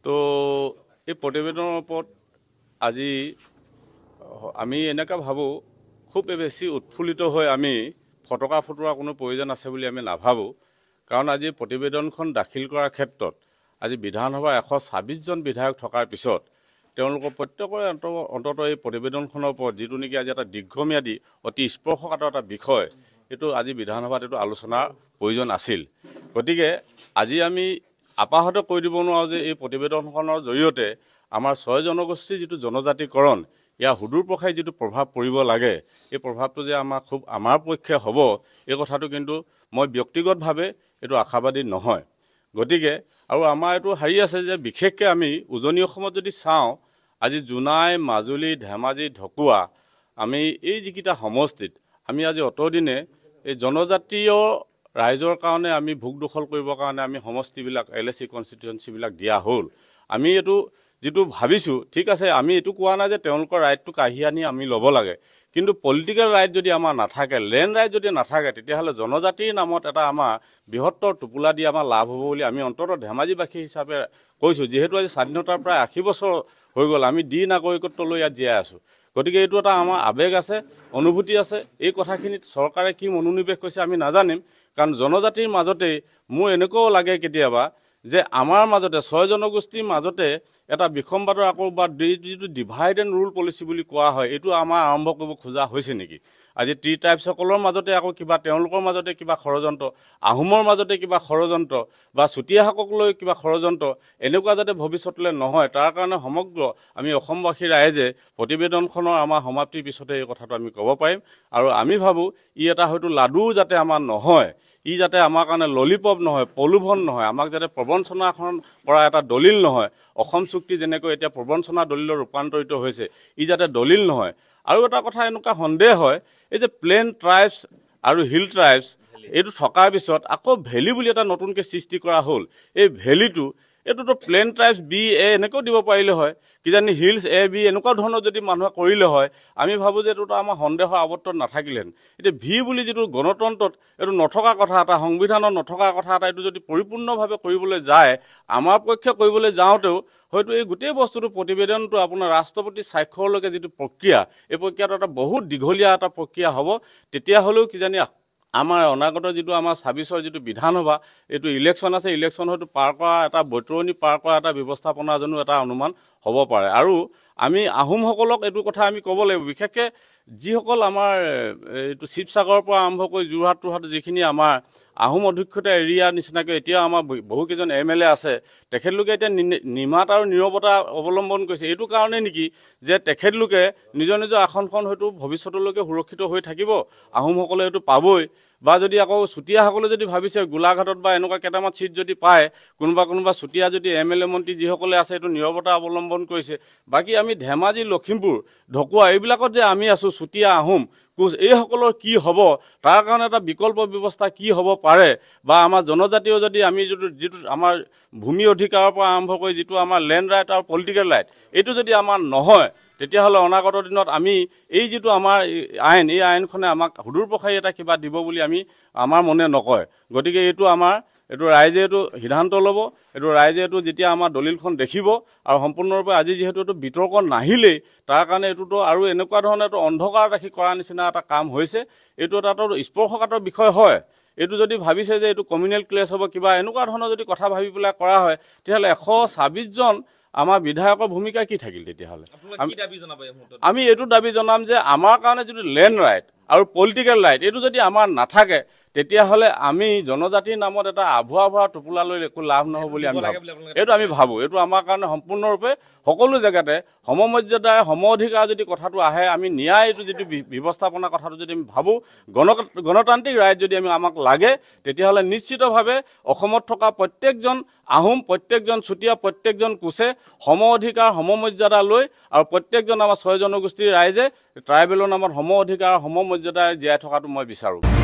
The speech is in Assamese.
তো এই প্ৰতিবেদনৰ ওপৰত আজি আমি এনেকা ভাবো খুব বেছি উৎফুল্লিত হৈ আমি ফটকা ফুটোৱা কোনো প্ৰয়োজন আছে বুলি আমি নাভাবো কাৰণ আজি প্ৰতিবেদনখন দাখিল কৰাৰ ক্ষেত্ৰত আজি বিধানসভাৰ 126 জন বিধায়ক থকাৰ পিছত তেওঁলোকৰ প্ৰত্যেকৰে অন্তত এই প্ৰতিবেদনখনৰ ওপৰত যিটো নেকি আজি এটা দীৰ্ঘম্যাদী অতি স্পৰ্শকাতৰ এটা বিষয় এটো আজি বিধানসভাত এটো আলোচনাৰ প্ৰয়োজন আছিল গতিকে আজি আমি আপাহত কৈ দিব নোৱাৰো যে এই প্ৰতিবেদনখনৰ জৰিয়তে আমাৰ 6 জনগোষ্ঠীৰ যিটো জনজাতিকৰণ ইয়া হুদুৰ পখাই যিটো প্ৰভাৱ পৰিব লাগে এই প্ৰভাৱটো যে আমাৰ পক্ষে হ'ব এই কথাটো কিন্তু মই ব্যক্তিগতভাৱে এটো আশাবাদী নহয় গতিকে আৰু আমাৰ এটো হাৰি আছে যে বিশেষকৈ আমি উজনি অসমত যদি চাওঁ আজি জুনাই মাজুলী ধেমাজি ঢকুৱা আমি এই যিকিটা সমষ্টিত আমি আজি অতদিনে এই জনজাতীয় ৰাইজৰ কাৰণে আমি ভোগ দখল কৰিবৰ কাৰণে আমি সমষ্টিবিলাক এলএসি কনস্টিটিউয়েন্সিবিলাক দিয়া হ'ল আমি এটো যেটো ভাবিছো ঠিক আছে আমি এটো কোৱা না যে তেওঁলোকৰ ৰাইটটো কাঢ়ি আনি আমি ল'ব লাগে কিন্তু পলিটিক্যাল ৰাইট যদি আমাৰ নাথাকে লেন্ড ৰাইট যদি নাথাকে তেতিয়াহলে জনজাতিৰ নামত এটা আমাৰ বৃহত্তৰ টুপুলা দি আমাৰ লাভ হ'ব বুলি আমি অন্তত ধেমাজিবাসী হিচাপে কৈছো যেহেতু আজি স্বাধীনতাৰ প্ৰায় 80 বছৰ হৈ গ'ল আমি দি নাগৰিকত্ব লৈ ইয়াত জীয়াই আছো গতিকে এইটো এটা আমাৰ আবেগ আছে অনুভূতি আছে এই কথাখিনিত চৰকাৰে কি মনোনিৱেশ কৰিছে আমি নাজানিম কাৰণ জনজাতিৰ মাজতে মোৰ এনেকও লাগে কেতিয়াবা যে আমাৰ মাজতে 6 জনগোষ্ঠীৰ মাজতে এটা বিখম্বাদৰ আকৌ বা যিটো ডিভাইড এণ্ড ৰুল পলিচি বুলি কোৱা হয় এটো আমাৰ আৰম্ভ কৰিব খোজা হৈছে নেকি আজি টি টাইপ সকলৰ মাজতে আকৌ কিবা তেওঁলোকৰ মাজতে কিবা ষড়যন্ত্ৰ আহোমৰ মাজতে কিবা ষড়যন্ত্ৰ বা চুতীয়াসকললৈ কিবা ষড়যন্ত্ৰ এনেকুৱা যাতে ভৱিষ্যতলৈ নহয় তাৰ কাৰণে সমগ্ৰ আমি অসমবাসী ৰাইজে প্ৰতিবেদনখনৰ আমাৰ সমাপ্তিৰ পিছতে এই কথাটো আমি ক'ব পাৰিম আৰু আমি ভাবো ই এটা হয়তো লাডু যাতে আমাৰ নহয় ই যাতে আমাৰ কাৰণে ললিপপ নহয় পলুভন নহয় আমাক যাতে প্ৰবঞ্চনাখন কৰা এটা দলিল নহয় অসম চুক্তি যেনেকৈ এতিয়া প্ৰবঞ্চনা দলিলৰ ৰূপান্তৰিত হৈছে ই যাতে দলিল নহয় আৰু এটা কথা এনেকুৱা সন্দেহ হয় এই যে প্লেন ট্ৰাইবছ আৰু হিল ট্ৰাইবছ এটো থকাৰ পিছত আকৌ ভেলি বুলি এটা নতুনকৈ সৃষ্টি কৰা হ'ল এই ভেলিটো এটোতো প্লেন ট্ৰাইবছ বি এ এনেকৈ দিব পাৰিলে হয় কিজানি হিলছ এ বি এনেকুৱা ধৰণৰ যদি মানুহে কৰিলে হয় আমি ভাবো যে এটোতো আমাৰ সন্দেহৰ আৱৰ্তন নাথাকিলেন এতিয়া ভি বুলি যেটো গণতন্ত্ৰত এটো নথকা কথা এটা সংবিধানত নথকা কথা এটা এটো যদি পৰিপূৰ্ণভাৱে কৰিবলৈ যায় আমাৰ পক্ষে কৰিবলৈ যাওঁতেও হয়তো এই গোটেই বস্তুটো প্ৰতিবেদনটো আপোনাৰ ৰাষ্ট্ৰপতি স্বাক্ষৰলৈকে যেটো প্ৰক্ৰিয়া এই প্ৰক্ৰিয়াটো এটা বহুত দীঘলীয়া এটা প্ৰক্ৰিয়া হ'ব তেতিয়া হলেও কিজানি আমাৰ অনাগত যেটো আমাৰ 26ৰ যেটো বিধানসভা এটো ইলেকশন আছে ইলেকশন হয়তো পাৰ কৰা এটা বৈতৰণি পাৰ কৰা এটা ব্যৱস্থাপনা জনো এটা অনুমান হ'ব পাৰে আৰু আমি আহোমসকলক এটো কথা আমি ক'ব লাগিব বিশেষকৈ যিসকল আমাৰ এটো শিৱসাগৰৰ পৰা আৰম্ভ কৰি যোৰহাট যিখিনি আমাৰ আহোম অধ্যক্ষতা এৰিয়া নিচিনাকৈ এতিয়া আমাৰ বহুকেইজন এমএলএ আছে তেখেতলোকে এতিয়া নিমাত আৰু নিৰৱতা অৱলম্বন কৰিছে এইটো কাৰণে নেকি যে তেখেতলোকে নিজৰ আসনখন হয়তো ভৱিষ্যতলৈকে সুৰক্ষিত হৈ থাকিব আহোমসকলে এটো পাবই বা যদি আকৌ চুতীয়াসকলে যদি ভাবিছে গোলাঘাটত বা এনেকুৱা কেইটামান সিট যদি পায় কোনোবা চুতীয়া যদি এমএলএ মন্ত্ৰী যিসকলে আছে এটো নিৰৱতা অৱলম্বন কৰিছে বাকি আমি ধেমাজি লখিমপুৰ ঢকুৱা এইবিলাকত যে আমি আছো চুতীয়া আহোম কোচ এই সকলৰ কি হ'ব তাৰ কাৰণে এটা বিকল্প ব্যৱস্থা কি হ'ব পাৰে বা আমাৰ জনজাতীয় যদি আমি যেটো আমাৰ ভূমি অধিকাৰৰ পৰা আৰম্ভ কৰি যেটো আমাৰ লেন্ড ৰাইট আৰু পলিটিক্যাল ৰাইট এটো যদি আমাৰ নহয় তেতিয়াহলে অনাগত দিনত আমি এই যেটো আমাৰ আইন এই আইনখনে আমাক হুদুৰ পখাই এটা কিবা দিব বুলি আমি আমাৰ মনে নকয় গতিকে এটো আমাৰ এটো ৰাইজে এটো সিদ্ধান্ত ল'ব এটো ৰাইজে এটো যেতিয়া আমাৰ দলিলখন দেখিব আৰু সম্পূৰ্ণৰূপে আজি যেহেতু এটো বিতৰ্ক নাহিলে তাৰ কাৰণে এটোতো আৰু এনেকুৱা ধৰণৰ এটো অন্ধকাৰ ৰাখি কৰা নিচিনা এটা কাম হৈছে এটো এটা স্পৰ্শকাতৰ বিষয় হয় এটো যদি ভাবিছে যে এটো কমিউনেল ক্লেছ হ'ব কিবা এনেকুৱা ধৰণৰ যদি কথা ভাবি পেলাই কৰা হয় তেতিয়াহলে 126 জন আমাৰ বিধায়কৰ ভূমিকা কি থাকিল তেতিয়াহলে আমি এটো দাবী জনাম যে আমাৰ কাৰণে যেটো লেন্ড ৰাইট আৰু পলিটিক্যাল ৰাইট এটো যদি আমাৰ নাথাকে তেতিয়াহলে আমি জনজাতিৰ নামত এটা আভুৱা টুপুলা লৈ একো লাভ নহব বুলি আমি ভাবো এটো আমাৰ কাৰণে সম্পূৰ্ণৰূপে সকলো জায়গাতে সমমৰ্যাদাৰ সম অধিকাৰ যদি কথাটো আহে আমি ন্যায় এটো যেটো ব্যৱস্থাপনা কথাটো যদি আমি ভাবো গণতান্ত্ৰিক ৰাইট যদি আমাক লাগে তেতিয়াহলে নিশ্চিতভাৱে অসমত থকা প্ৰত্যেকজন আহোম প্ৰত্যেকজন চুতীয়া প্ৰত্যেকজন কোচে সম অধিকাৰ সমমৰ্যাদা লৈ আৰু প্ৰত্যেকজন আমাৰ 6 জনগোষ্ঠীৰ ৰাইজে ট্ৰাইবেলৰ নামত সম অধিকাৰ সমমৰ্যাদা জীয়াই থকাটো মই বিচাৰো